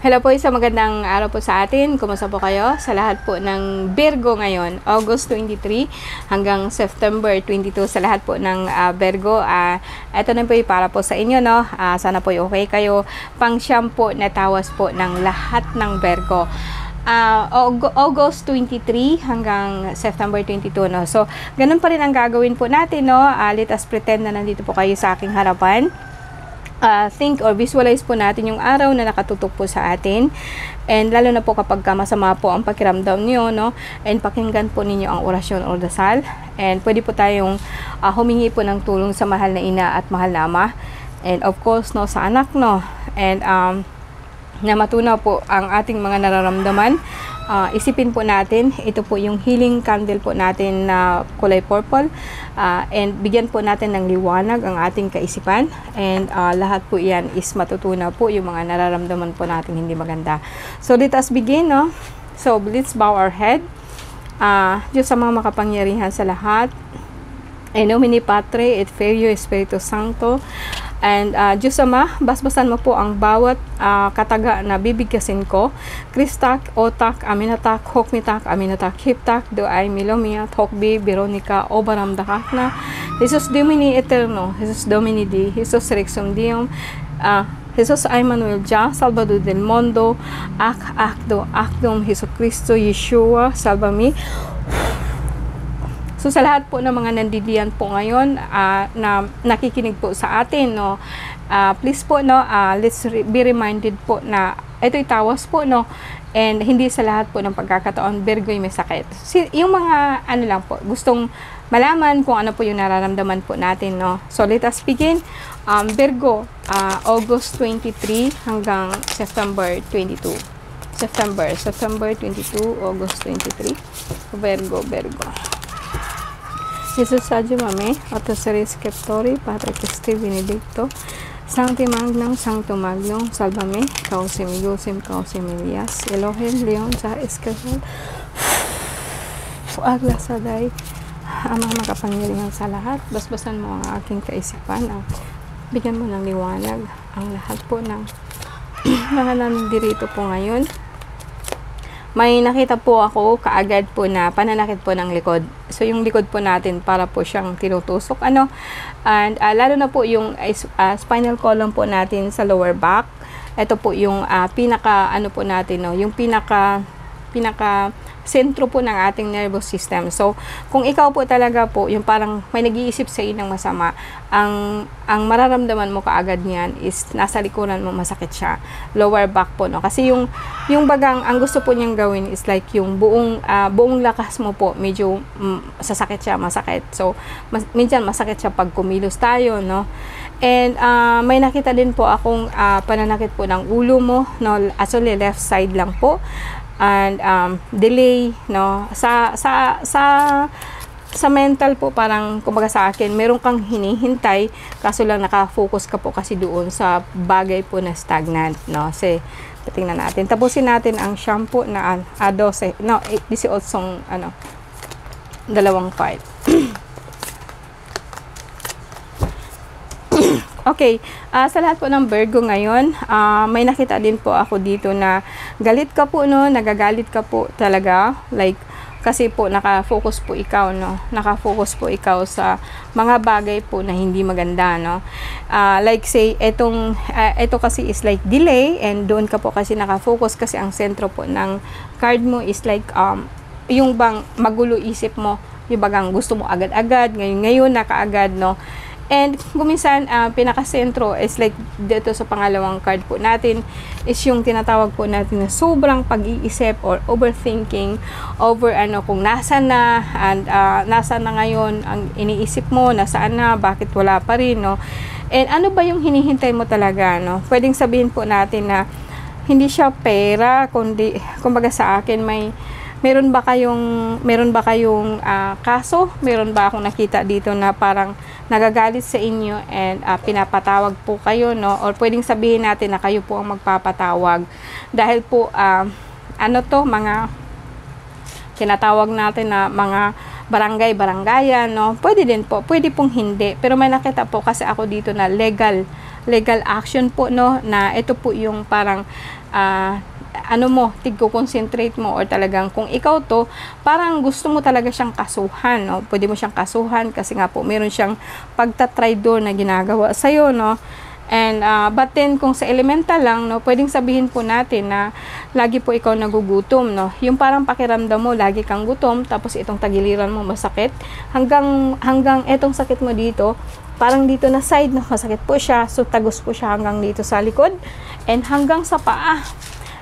Hello po, isang magandang araw po sa atin. Kumusta po kayo? Sa lahat po ng Virgo ngayon, August 23 hanggang September 22 sa lahat po ng Virgo. Ito na po yung para po sa inyo, no? Sana po okay kayo. Pang-siyam po na tawas po ng lahat ng Virgo. August 23 hanggang September 22, no? So, ganun pa rin ang gagawin po natin, no? Let us pretend na nandito po kayo sa aking harapan. Think or visualize po natin yung araw na nakatutok po sa atin, and lalo na po kapag masama po ang pakiramdam niyo, no, and pakinggan po ninyo ang orasyon o dasal, and pwede po tayong humingi po ng tulong sa mahal na ina at mahal na ama, and of course, no, sa anak, no, and na matunaw po ang ating mga nararamdaman. Isipin po natin, ito po yung healing candle po natin na kulay purple, and bigyan po natin ng liwanag ang ating kaisipan, and lahat po yan is matutunaw po yung mga nararamdaman po natin hindi maganda. So let us begin, no? So let's bow our head. Diyos sa mga makapangyarihan sa lahat, in nomine Patri et Filio Spiritus Sancto, and Diyos Ama, basbasan mo po ang bawat kataga na bibigkasin ko. Kristak, Otak, Aminatak, Hokmitak, Aminatak, Hiptak, Doay, Milomia, Hokbi, Veronica, Obaram Dakakna, Jesus Domini Eterno, Jesus Domini Di, Jesus Rexum Dium, Jesus Emmanuel Jah, Salvador del Mundo, Akdom, Jesus Cristo, Yeshua, Salva Me. So sa lahat po ng mga nandidiyan po ngayon na nakikinig po sa atin, no, please po, no, let's be reminded po na ito'y tawas po, no, and hindi sa lahat po ng pagkakataon Virgo may sakit. Yung mga ano lang po, gustong malaman kung ano po yung nararamdaman po natin, no. So let us begin. Virgo, August 23 hanggang September 22. September 22, August 23. Virgo. Jesus Sagio Mame, Autoseris Sceptori, Patre Christi Benedicto, Sancti Magnum, Sancto Magnum, Salvame, Causim Iusim, Causim Elias, Elohim, Leon, sa Escazal, Agla Saday, ang mga makapangyarihan sa lahat, basbasan mo ang aking kaisipan, bigyan mo ng liwanag ang lahat po ng mga nandirito po ngayon. May nakita po ako kaagad po na pananakit po ng likod. So yung likod po natin para po siyang tinutusok, ano, and lalo na po yung spinal column po natin sa lower back. Ito po yung pinaka ano po natin, no, yung pinaka sentro po ng ating nervous system. So kung ikaw po talaga po yung parang may nag-iisip sa iyo ng masama, ang mararamdaman mo kaagad niyan is nasa likuran mo, masakit siya, lower back po, no, kasi yung bagang ang gusto po niyang gawin is like yung buong lakas mo po medyo sasakit siya, masakit. So minsan masakit siya pag kumilos tayo, no. And may nakita din po akong pananakit po ng ulo mo, no, actually left side lang po, and delay, no, sa mental po, parang kumbaga sa akin meron kang hinihintay, kaso lang nakafocus ka po kasi doon sa bagay po na stagnant, no. Kasi tingnan natin, tapusin natin ang shampoo na 12, no, 18 ano, dalawang part. Okay, sa lahat po ng Virgo ngayon, may nakita din po ako dito na galit ka po, no, nagagalit ka po talaga, like, kasi po nakafocus po ikaw, no, nakafocus po ikaw sa mga bagay po na hindi maganda, no. Like say, ito kasi is like delay, and doon ka po kasi nakafocus kasi ang sentro po ng card mo is like, yung bang magulo isip mo, yung bagang gusto mo agad-agad, ngayon na kaagad, no. And kuminsan, pinakasentro is like dito sa pangalawang card po natin is yung tinatawag po natin na sobrang pag-iisip or overthinking over ano, kung nasaan na, and nasaan na ngayon ang iniisip mo, nasaan na, bakit wala pa rin, no. And ano ba yung hinihintay mo talaga, no. Pwedeng sabihin po natin na hindi siya pera, kundi kumbaga sa akin meron ba kayong kaso? Meron ba akong nakita dito na parang nagagalit sa inyo, and pinapatawag po kayo, no? Or pwedeng sabihin natin na kayo po ang magpapatawag dahil po ano to, mga tinatawag natin na mga barangay-barangayan, no? Pwede din po, pwede pong hindi, pero may nakita po kasi ako dito na legal legal action po, no, na ito po yung parang tigko-concentrate mo, or talagang kung ikaw to, parang gusto mo talaga siyang kasuhan, no? Pwede mo siyang kasuhan kasi nga po meron siyang pagtatraidor na ginagawa sa'yo, no? And but then kung sa elemental lang, no, pwedeng sabihin po natin na lagi po ikaw nagugutom, no? Yung parang pakiramdam mo lagi kang gutom, tapos itong tagiliran mo masakit, hanggang etong sakit mo dito, parang dito na side, no, masakit po siya, so tagos po siya hanggang dito sa likod and hanggang sa paa.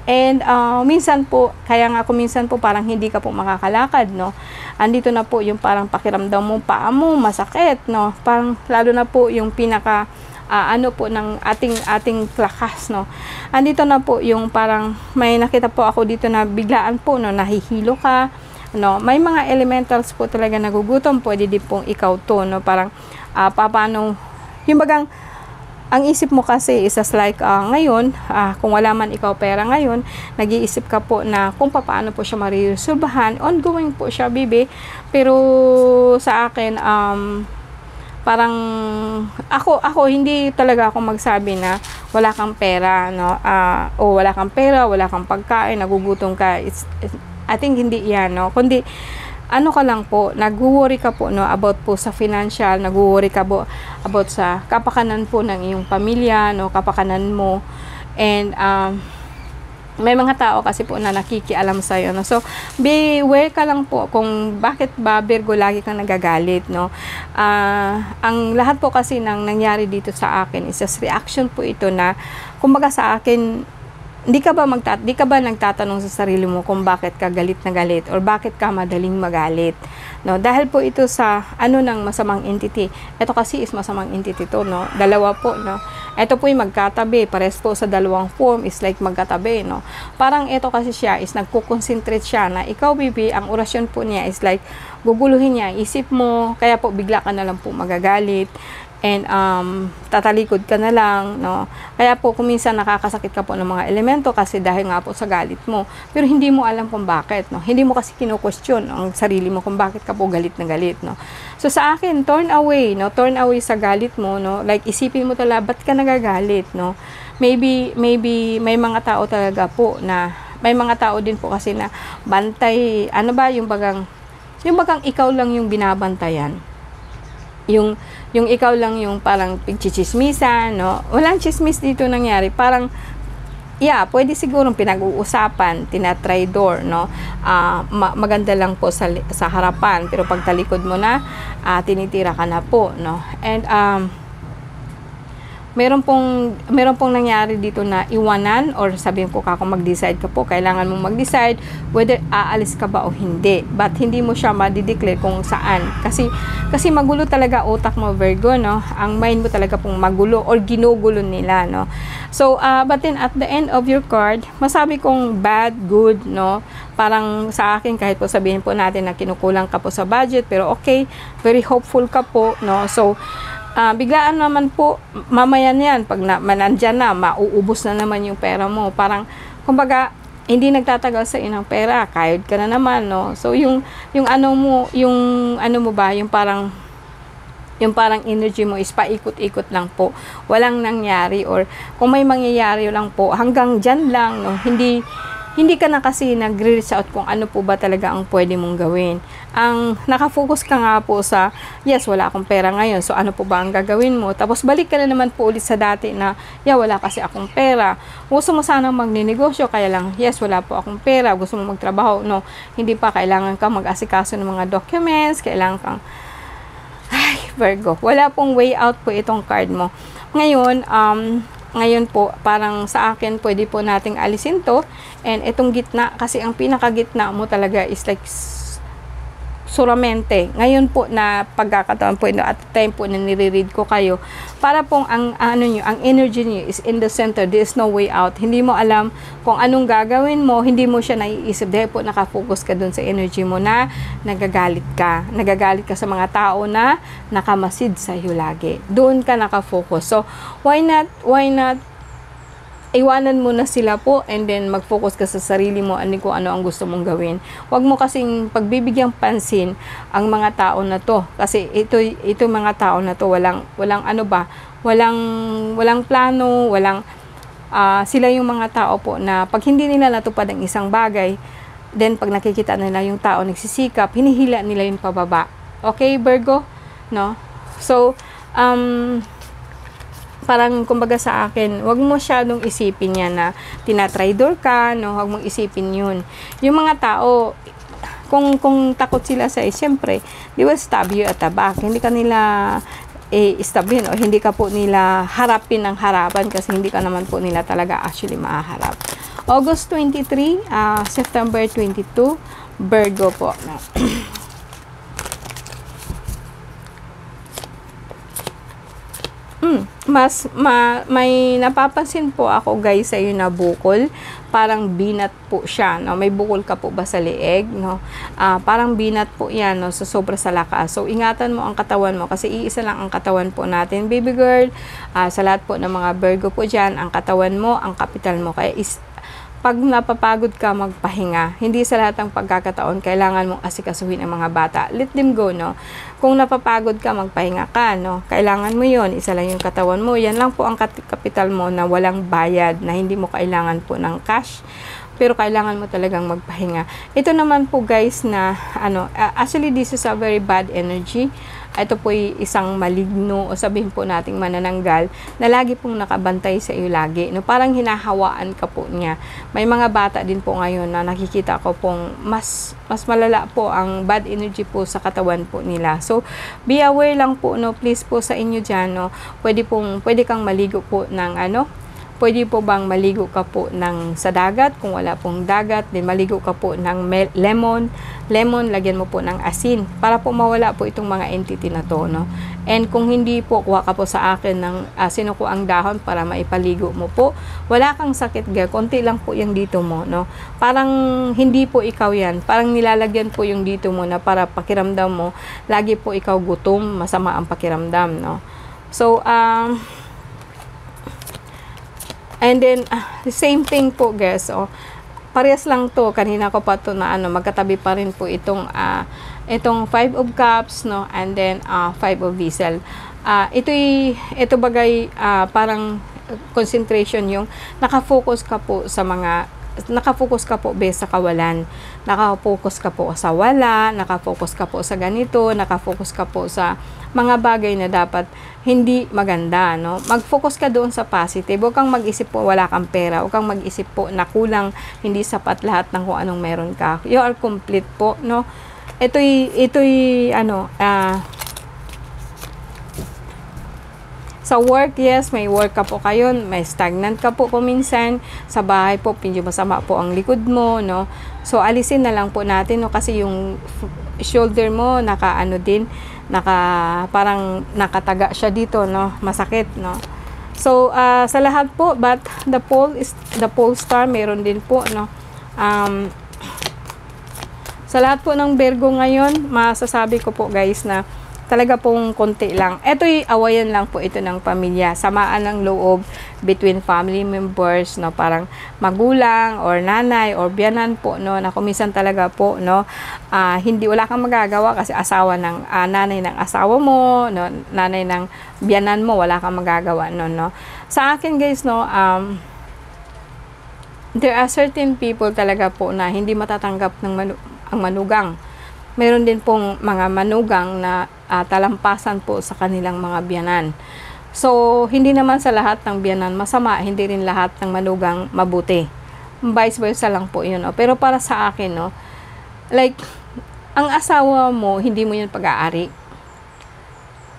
And minsan po, kaya nga ako minsan po parang hindi ka po makakalakad, no? Andito na po yung parang pakiramdam mo, paa mo masakit, no? Parang lalo na po yung pinaka po ng ating lakas, no? Andito na po yung parang may nakita po ako dito na biglaan po, no, nahihilo ka, no? May mga elementals po talaga nagugutom, pwede din pong ikaw to, no? Parang paano yung bagang ang isip mo kasi is like ngayon, kung wala man ikaw pera ngayon, nag-iisip ka po na kung paano po siya mariresolbahan. Ongoing po siya, bibi. Pero sa akin, parang ako hindi talaga ako magsabi na wala kang pera, no? O wala kang pera, wala kang pagkain, nagugutom ka. I think hindi yan, no? Kundi ano ka lang po, nag-worry ka po, no, about po sa financial, nag-worry ka po about sa kapakanan po ng iyong pamilya, no, kapakanan mo. And may mga tao kasi po na nakikialam sa iyo, no. So beware ka lang po kung bakit ba, Virgo, lagi kang nagagalit, no. Ang lahat po kasi ng nangyari dito sa akin is just reaction po ito na kumbaga sa akin, di ka ba nagtatanong sa sarili mo kung bakit ka galit na galit or bakit ka madaling magalit, no? Dahil po ito sa ng masamang entity. Ito kasi is masamang entity to, no? Dalawa po, no? Ito po yung magkatabi, pares po sa dalawang form is like magkatabi, no? Parang ito kasi siya is nagko-concentrate siya na ikaw, baby, ang orasyon po niya is like guguluhin niya isip mo, kaya po bigla ka na lang po magagalit. And tatalikod ka na lang, no? Kaya po kung minsan nakakasakit ka po ng mga elemento kasi dahil nga po sa galit mo. Pero hindi mo alam kung bakit, no? Hindi mo kasi kino-question ang sarili mo kung bakit ka po galit na galit, no? So sa akin, turn away, no? Turn away sa galit mo, no? Like isipin mo talaga, ba't ka nagagalit, no? Maybe may mga tao talaga po na may mga tao din po kasi na bantay, yung bagang ikaw lang yung binabantayan. Yung ikaw lang yung parang pagchichismisan, no? Walang chismis dito nangyari. Parang, pwede sigurong pinag-uusapan, tinatraidor, no? Maganda lang po sa harapan, pero pag talikod mo na, tinitira ka na po, no? And, meron pong nangyari dito na iwanan, or sabihin ko kung mag-decide ka po, kailangan mong mag-decide whether aalis ka ba o hindi. But hindi mo siya ma-declare kung saan. Kasi magulo talaga utak mo, Virgo, no? Ang mind mo talaga pong magulo or ginugulo nila, no? So, but then at the end of your card, masabi kong bad, good, no? Parang sa akin, kahit po sabihin po natin na kinukulang ka po sa budget, pero okay, very hopeful ka po, no? So, biglaan naman po, mamaya niyan, pag nandyan na, mauubos na naman yung pera mo. Parang, kumbaga, hindi nagtatagal sa inang pera, kayod ka na naman, no? So, yung parang energy mo is paikot-ikot lang po. Walang nangyari, or kung may mangyayari lang po, hanggang dyan lang, no? Hindi ka na kasi nagre-reach out kung ano po ba talaga ang pwede mong gawin. Ang nakafocus ka nga po sa, yes, wala akong pera ngayon, so ano po ba ang gagawin mo? Tapos balik ka na naman po ulit sa dati na, wala kasi akong pera. Gusto mo sanang magninegosyo, kaya lang, yes, wala po akong pera. Gusto mo magtrabaho, no? Hindi pa, kailangan kang mag-asikaso ng mga documents, kailangan kang, Virgo, wala pong way out po itong card mo. Ngayon po, parang sa akin, pwede po nating alisin to. And itong gitna, kasi ang pinakagitna mo talaga is like suramente. Ngayon po na pagkakataon po, at the time po na nire-read ko kayo, para pong ang energy niyo is in the center. There is no way out. Hindi mo alam kung anong gagawin mo, hindi mo siya naiisip dahil po nakafocus ka dun sa energy mo na nagagalit ka. Nagagalit ka sa mga tao na nakamasid sa iyo lagi. Doon ka nakafocus. So, why not iwanan mo na sila po and then mag-focus ka sa sarili mo and kung ano ang gusto mong gawin. Huwag mo kasing pagbibigyang pansin ang mga tao na to kasi ito mga tao na to walang ano ba, walang plano, sila yung mga tao po na pag hindi nila natupad ang isang bagay, then pag nakikita nila yung tao nagsisikap, hinihila nila yung pababa. Okay, Virgo? No? So, parang kumbaga sa akin, wag mo masyadong isipin yan na tinatraidor ka, no? Wag mong isipin yun. Yung mga tao, kung takot sila sa siyempre, they will stab you at the back. Hindi ka nila istabin o hindi ka po nila harapin ng harapan kasi hindi ka naman po nila talaga actually maharap. August 23, September 22, Virgo po. No? May napapansin po ako guys sa iyo na bukol, parang binat po siya, no? May bukol ka po ba sa leeg, no? Parang binat po yan, no? So sobra sa lakas. So ingatan mo ang katawan mo kasi iisa lang ang katawan po natin, baby girl. Sa lahat po ng mga Virgo po dyan, ang katawan mo, ang kapital mo. Kaya pag napapagod ka, magpahinga. Hindi sa lahat ng pagkakataon kailangan mong asikasuhin ang mga bata. Let them go, no? Kung napapagod ka, magpahinga ka, no? Kailangan mo yon, isa lang yung katawan mo. Yan lang po ang kapital mo na walang bayad, na hindi mo kailangan po ng cash. Pero kailangan mo talagang magpahinga. Ito naman po guys na, actually this is a very bad energy. Ito po isang maligno o sabihin po nating manananggal na lagi pong nakabantay sa iyo lagi. No, parang hinahawaan ka po niya. May mga bata din po ngayon na nakikita ko pong mas malala po ang bad energy po sa katawan po nila. So, be aware lang po, no, please po sa inyo dyan, no, pwede kang maligo po ng pwede po bang maligo ka po sa dagat? Kung wala pong dagat, then maligo ka po ng lemon, lagyan mo po ng asin para po mawala po itong mga entity na to, no? And kung hindi po, kuha ka po sa akin ng sinuko ang dahon para maipaligo mo po. Wala kang sakit, konti lang po yung dito mo, no? Parang hindi po ikaw yan. Parang nilalagyan po yung dito mo na para pakiramdam mo, lagi po ikaw gutom, masama ang pakiramdam, no? So, and then, the same thing po guys, parehas lang to, kanina ko pa to na magkatabi pa rin po itong 5 of cups, no, and then 5 of vessel. Ito bagay parang concentration yung nakafocus ka po sa kawalan, nakafocus ka po sa wala, nakafocus ka po sa ganito, nakafocus ka po sa mga bagay na dapat hindi maganda, no? Mag-focus ka doon sa positive. Huwag kang mag-isip po wala kang pera, huwag kang mag-isip po na kulang, hindi sapat lahat ng kung anong meron ka. You are complete po, no? Sa work, yes, may work ka po kayo, may stagnant ka po kuminsan. Sa bahay po, medyo masama po ang likod mo, no? So, alisin na lang po natin, no? Kasi yung shoulder mo, parang nakataga siya dito, no? Masakit, no? So, sa lahat po, but the pole star, meron din po, no? Sa lahat po ng Virgo ngayon, masasabi ko po guys na talaga pong konti lang. Ito'y awayan lang po ito ng pamilya. Samaan ng loob between family members, no, parang magulang or nanay or biyanan po, no, na kuminsan talaga po, no, wala kang magagawa kasi asawa ng nanay ng asawa mo, no, nanay ng biyanan mo, wala kang magagawa, no. Sa akin guys, no, there are certain people talaga po na hindi matatanggap ng ang manugang. Meron din pong mga manugang na talampasan po sa kanilang mga biyanan. So, hindi naman sa lahat ng biyanan masama, hindi rin lahat ng manugang mabuti. Vice versa lang po yun. No? Pero para sa akin, no, like, ang asawa mo, hindi mo yun pag-aari.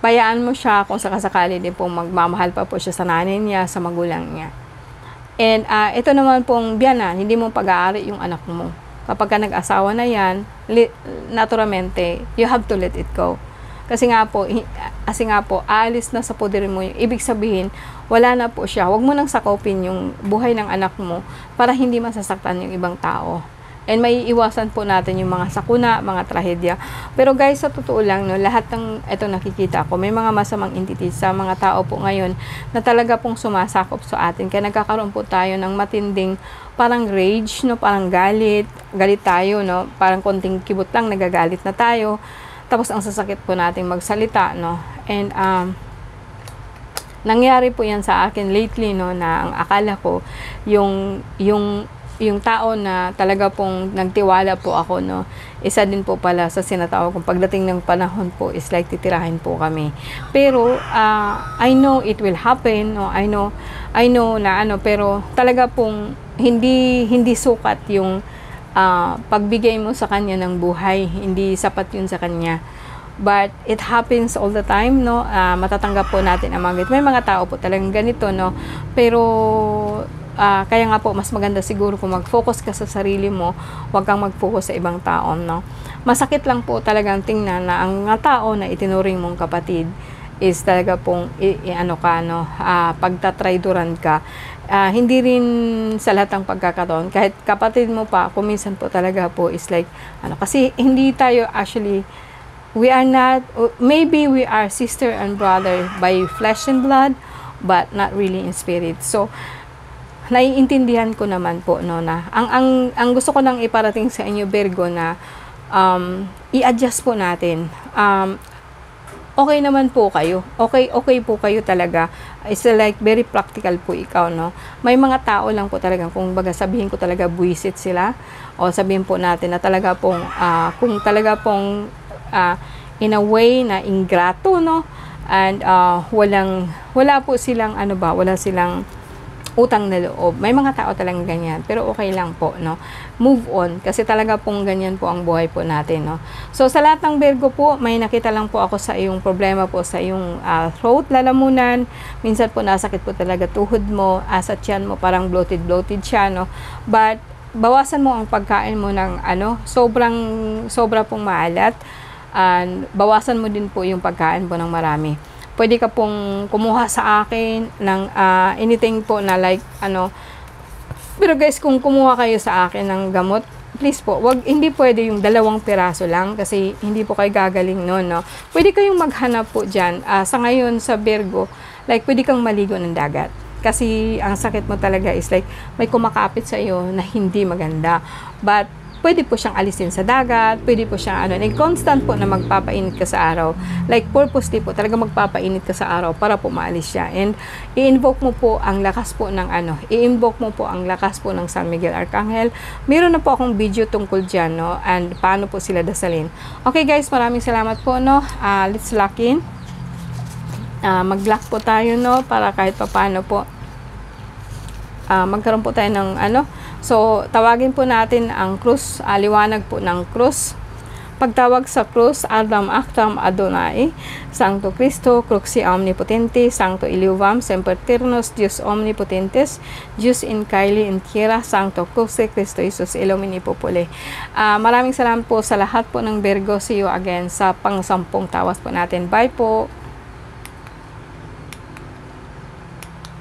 Bayaan mo siya kung sakasakali din pong magmamahal pa po siya sa nanay niya, sa magulang niya. And ito naman pong biyanan, hindi mo pag-aari yung anak mo. Kapag ka nag-asawa na yan, naturalmente, you have to let it go. Kasi nga po, alis na sa poder mo yung ibig sabihin, wala na po siya. Huwag mo nang sakopin yung buhay ng anak mo para hindi masasaktan yung ibang tao. and maiiwasan po natin yung mga sakuna, mga trahedya. Pero guys, sa totoo lang, no, lahat ng ito nakikita ko, may mga masamang entity sa mga tao po ngayon na talaga pong sumasakop sa atin. Kaya nagkakaroon po tayo ng matinding parang rage, no, parang galit tayo, no, parang konting kibot lang, nagagalit na tayo. Tapos ang sasakit po nating magsalita, no. And nangyari po yan sa akin lately, no, na ang akala ko yung tao na talaga pong nagtiwala po ako, no, isa din po pala sa sinatawag kong pagdating ng panahon po is like titirahin po kami. Pero I know it will happen, no, I know na ano, pero talaga pong hindi sukat yung pagbigay mo sa kanya ng buhay, hindi sapat yun sa kanya. But it happens all the time, no. Matatanggap po natin ang mga ganito. May mga tao po talagang ganito, no, pero kaya nga po mas maganda siguro kung mag-focus ka sa sarili mo, huwag kang mag-focus sa ibang tao, no. Masakit lang po talagang tingnan na ang tao na itinuring mong kapatid is talaga pong pagtatraidoran ka. Hindi rin sa lahat ng pagkakataon, kahit kapatid mo pa, kuminsan po talaga po is like kasi hindi tayo actually, we are not, maybe we are sister and brother by flesh and blood, but not really in spirit. So naiintindihan ko naman po, no, na ang gusto ko lang iparating sa inyo, Virgo, na i-adjust po natin. Okay naman po kayo. Okay po kayo talaga. It's like very practical po ikaw, no. May mga tao lang po talaga, kung baga sabihin ko talaga buwisit sila, o sabihin po natin na talaga pong kung talaga pong in a way na ingrato, no, and wala po silang wala silang utang na loob. May mga tao talagang ganyan, pero okay lang po, no. Move on, kasi talaga pong ganyan po ang buhay po natin, no. So sa lahat ng Virgo po, may nakita lang po ako sa iyong problema po sa iyong throat, lalamunan. Minsan po nasakit po talaga tuhod mo, sa tiyan mo, parang bloated siya, no. But bawasan mo ang pagkain mo ng sobra pong maalat, and bawasan mo din po yung pagkain po ng marami. Pwede ka pong kumuha sa akin ng anything po na like pero guys, kung kumuha kayo sa akin ng gamot, please po, hindi pwede yung 2 piraso lang, kasi hindi po kayo gagaling noon, no. Pwede kayong maghanap po dyan. Sa ngayon sa Virgo, like pwede kang maligo ng dagat, kasi ang sakit mo talaga is like may kumakapit sa iyo na hindi maganda. But pwede po siyang alisin sa dagat, pwede po siyang constant po na magpapainit ka sa araw. Like purposely po, talaga magpapainit ka sa araw para po maalis siya. And i-invoke mo po ang lakas po ng San Miguel Arcangel. Meron na po akong video tungkol dyan, no, and paano po sila dasalin. Okay guys, maraming salamat po, no. Let's lock in. Mag-lock po tayo, no, para kahit paano po magkaroon po tayo ng so tawagin po natin ang krus, liwanag po ng krus. Pagtawag sa krus, Adam Actam Adonai, Sancto Cristo, Cruxi Omnipotente, Sancto Iliuvam, Sempertirnos, Dios Omnipotentes, Dios in Caeli in Tierra, Sancto Cruxe, Cristo Jesus, Illumini Populi. Maraming salamat po sa lahat po ng Virgo. See you again sa pang-10 tawas po natin. Bye po!